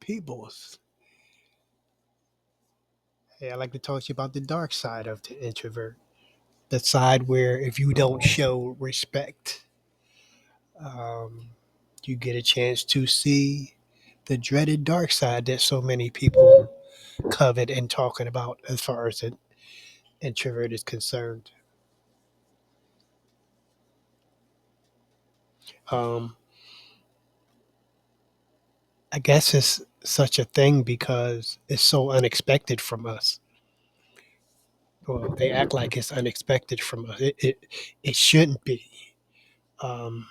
peoples. Hey, I'd like to talk to you about the dark side of the introvert. The side where if you don't show respect, um, you get a chance to see the dreaded dark side that so many people covet and talking about as far as an introvert is concerned. Um, I guess it's such a thing because it's so unexpected from us. Well, they act like it's unexpected from us. It shouldn't be. Um,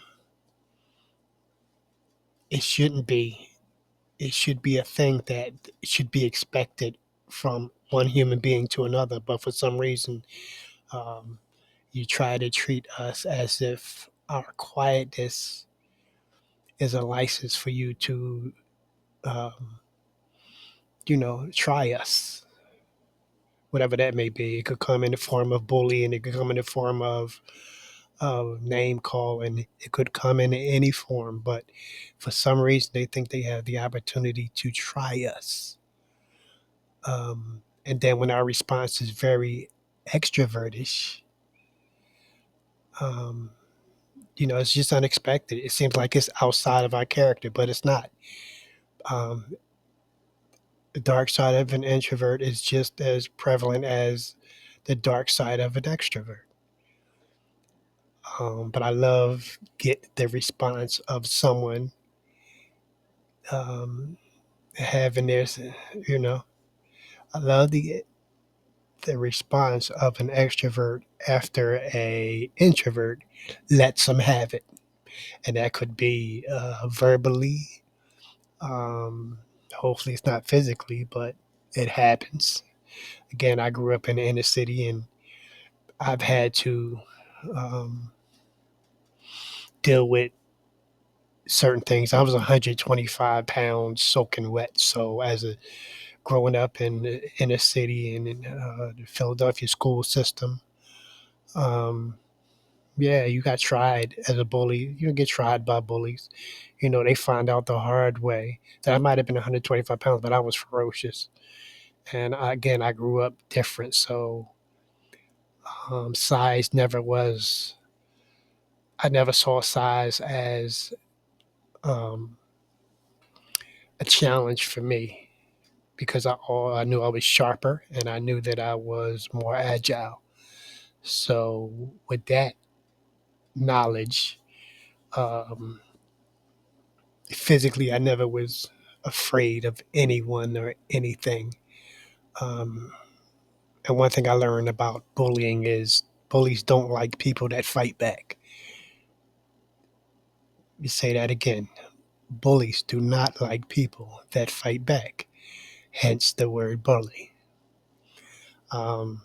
it shouldn't be. It should be a thing that should be expected from one human being to another. But for some reason, um, you try to treat us as if our quietness is a license for you to, um, try us, whatever that may be. It could come in the form of bullying. It could come in the form of name calling. It could come in any form. But for some reason, they think they have the opportunity to try us. And then when our response is very extrovertish, um, it's just unexpected. It seems like it's outside of our character, but it's not. Um, the dark side of an introvert is just as prevalent as the dark side of an extrovert. But I love get the response of someone um, having this, you know, I love the response of an extrovert after a introvert lets them have it, and that could be verbally. Um, Hopefully, it's not physically, but it happens. Again, I grew up in the inner city, and I've had to um, deal with certain things. I was 125 pounds soaking wet, so as a growing up in the inner city and in the Philadelphia school system. Um, Yeah, you got tried as a bully. You get tried by bullies. They find out the hard way that I might have been 125 pounds, but I was ferocious. And again, I grew up different. So size never was, I never saw size as um, a challenge for me because I knew I was sharper and I knew that I was more agile. So with that knowledge, um, physically, I never was afraid of anyone or anything. Um, and one thing I learned about bullying is bullies don't like people that fight back. You say that again. Bullies do not like people that fight back, hence the word bully. Um,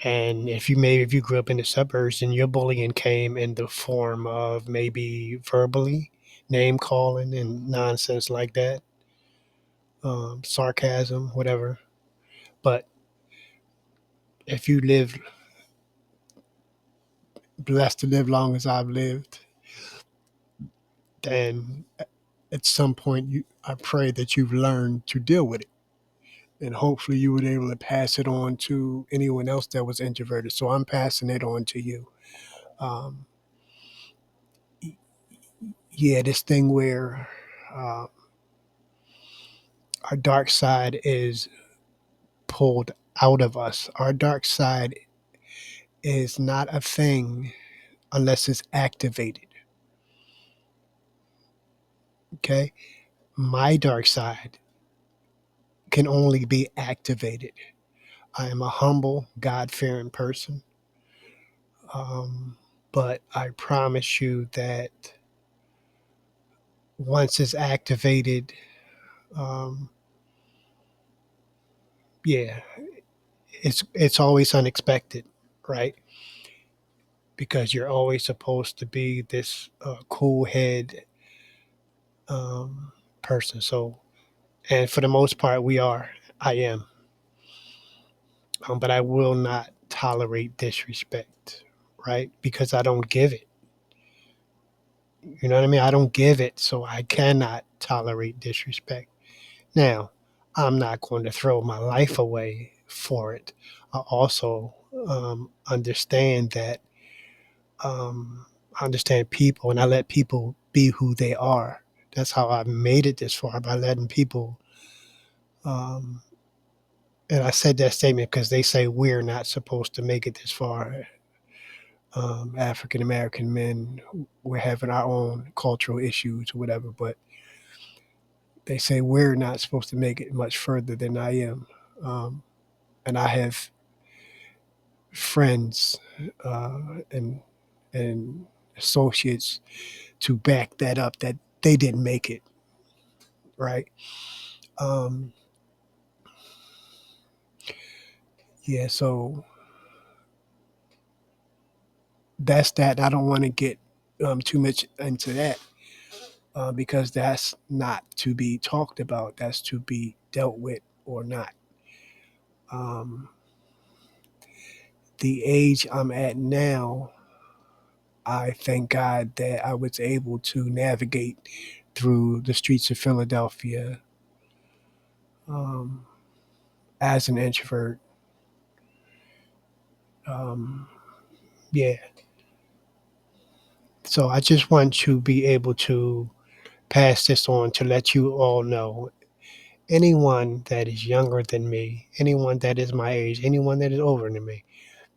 and if you grew up in the suburbs and your bullying came in the form of maybe verbally, name calling and nonsense like that, sarcasm, whatever. But if you live blessed to live long as I've lived, then at some point I pray that you've learned to deal with it. And hopefully you were able to pass it on to anyone else that was introverted. So I'm passing it on to you. Um, yeah, this thing where uh, our dark side is pulled out of us. Our dark side is not a thing unless it's activated. Okay. My dark side can only be activated. I am a humble, God fearing person. Um, but I promise you that once it's activated, um, yeah, it's always unexpected, right? Because you're always supposed to be this cool head um, person. So, and for the most part, we are. I am, but I will not tolerate disrespect, right? Because I don't give it. You know what I mean? I don't give it, so I cannot tolerate disrespect. Now, I'm not going to throw my life away for it. I also understand that I understand people, and I let people be who they are. That's how I made it this far, by letting people. Um, and I said that statement because they say we're not supposed to make it this far. African American men, we're having our own cultural issues or whatever, but they say we're not supposed to make it much further than I am. Um, and I have friends and associates to back that up, that they didn't make it right. Um, yeah, so that's that. I don't want to get too much into that because that's not to be talked about. That's to be dealt with or not. Um, the age I'm at now, I thank God that I was able to navigate through the streets of Philadelphia um, as an introvert. Um, yeah. So I just want to be able to pass this on to let you all know, anyone that is younger than me, anyone that is my age, anyone that is older than me,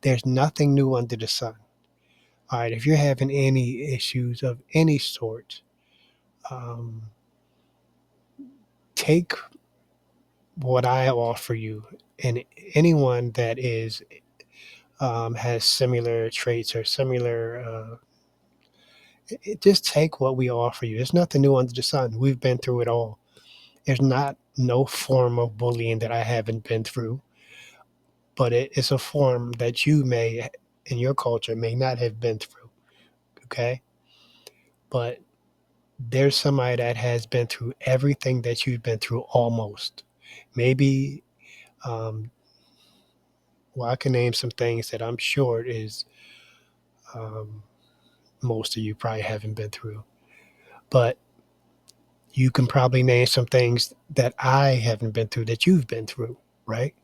there's nothing new under the sun. All right. If you're having any issues of any sort, um, take what I offer you, and anyone that is has similar traits or similar just take what we offer you. There's nothing new under the sun. We've been through it all. There's not no form of bullying that I haven't been through, but it's a form that you may, in your culture, may not have been through. Okay, but there's somebody that has been through everything that you've been through, almost. Maybe, um, well, I can name some things that I'm sure is um, most of you probably haven't been through, but you can probably name some things that I haven't been through that you've been through, right?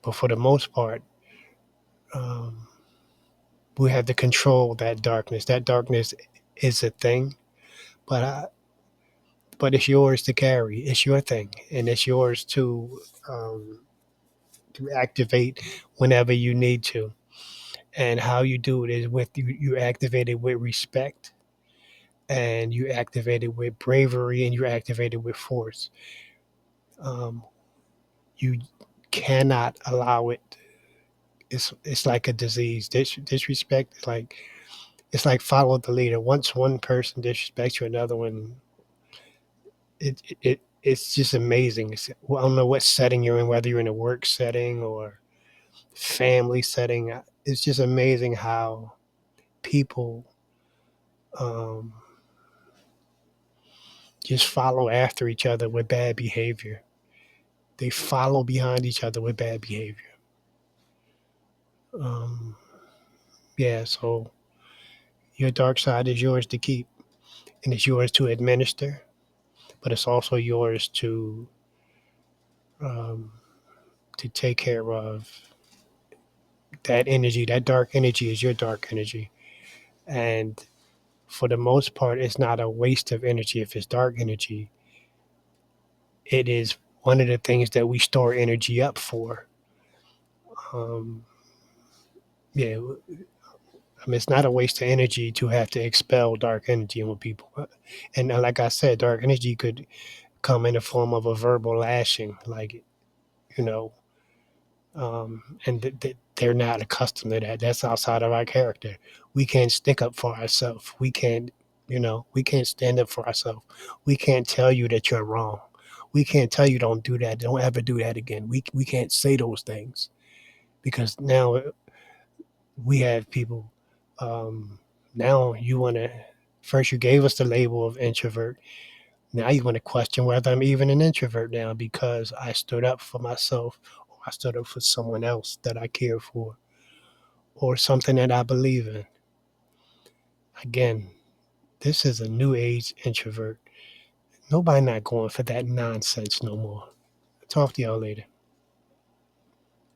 But for the most part, um, we have to control that darkness. That darkness is a thing, but but it's yours to carry. It's your thing, and it's yours um, to activate whenever you need to. And how you do it is with you activate it with respect, and you activate it with bravery, and you activate it with force. Um, you cannot allow it. It's like a disease. Disrespect is like, it's like follow the leader. Once one person disrespects you, another one, it's just amazing. Well, I don't know what setting you're in, whether you're in a work setting or family setting. It's just amazing how people um, just follow after each other with bad behavior. They follow behind each other with bad behavior. Um, yeah, so your dark side is yours to keep, and it's yours to administer, but it's also yours um, to take care of. That energy, that dark energy, is your dark energy, and for the most part, it's not a waste of energy. If it's dark energy, it is one of the things that we store energy up for. Um, yeah, I mean, it's not a waste of energy to have to expel dark energy with people. And like I said, dark energy could come in the form of a verbal lashing, like, you know, and they're not accustomed to that. That's outside of our character. We can't stick up for ourselves. We can't, we can't stand up for ourselves. We can't tell you that you're wrong. We can't tell you don't do that. Don't ever do that again. We can't say those things because now we have people. Um, Now you want to. First, you gave us the label of introvert. Now you want to question whether I'm even an introvert now because I stood up for myself, or I stood up for someone else that I care for, or something that I believe in. Again, this is a new age introvert. Nobody not going for that nonsense no more. Talk to y'all later.